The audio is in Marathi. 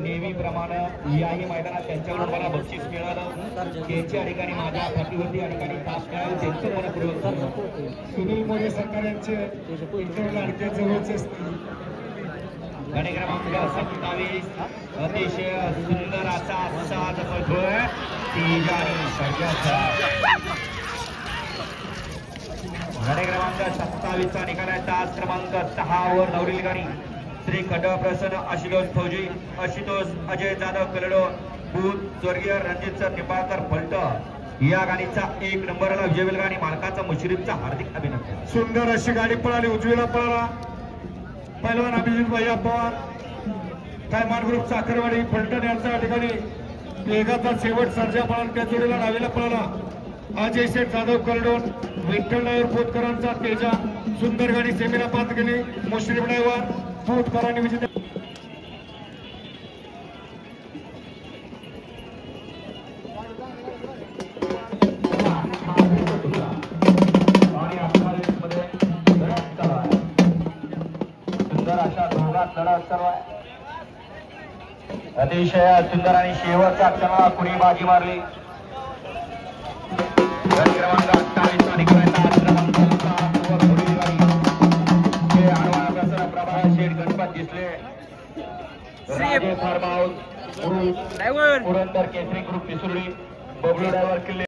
नेहमीप्रमाणे याही मैदानात त्यांच्याकडून मला बक्षीस मिळालं. त्यांच्या ठिकाणी माझ्या पाठीवरती या ठिकाणी तास काय त्यांचं मनपूर्वक सुनील मोरे सरकार यांचे लाडक्या जवळचे गाडी क्रमांक 27 अतिशय सुंदर असा साज पळतोय गाडी क्रमांक 27 चा निकाल आहे. तास क्रमांक 6 वर धावलेली गाडी श्री खंडवा प्रसन्न आशुतोष फौजी, आशुतोष अजय जाधव कलडो, भूत स्वर्गीय रणजित सर निंबाळकर फलट या गाडीचा 1 नंबरला विजय गाडी मालकाचा मुश्रीफचा हार्दिक अभिनंदन. सुंदर अशी गाडी पळाली, उजवीला पळाला पैलवान अभिजित भैया पवार, कैमान ग्रुप साखरवाडी फलटण यांच्या ठिकाणी वेगाचा शेवट सर्जा पळाला. त्या जोडीला डावीला पळाला अजय शेठ जाधव करडोन, विठ्ठल ड्रायव्हर पोतकरांचा तेजा. सुंदर गाडी सेमीला पात गेली. मुश्रीफ ड्रायव्हर पोतकरांनी विजेते. अतिशय सुंदर आणि शेवटच्या क्षणाला कुणी बाजी मारली. क्रमांक 28 चा निकाल प्रभा शेठ गणपत दिसले. राजे फार्म हाऊस पुरंदर केसरी ग्रुप पिसुर्डी बबलू ड्रायव्हर किल्ले.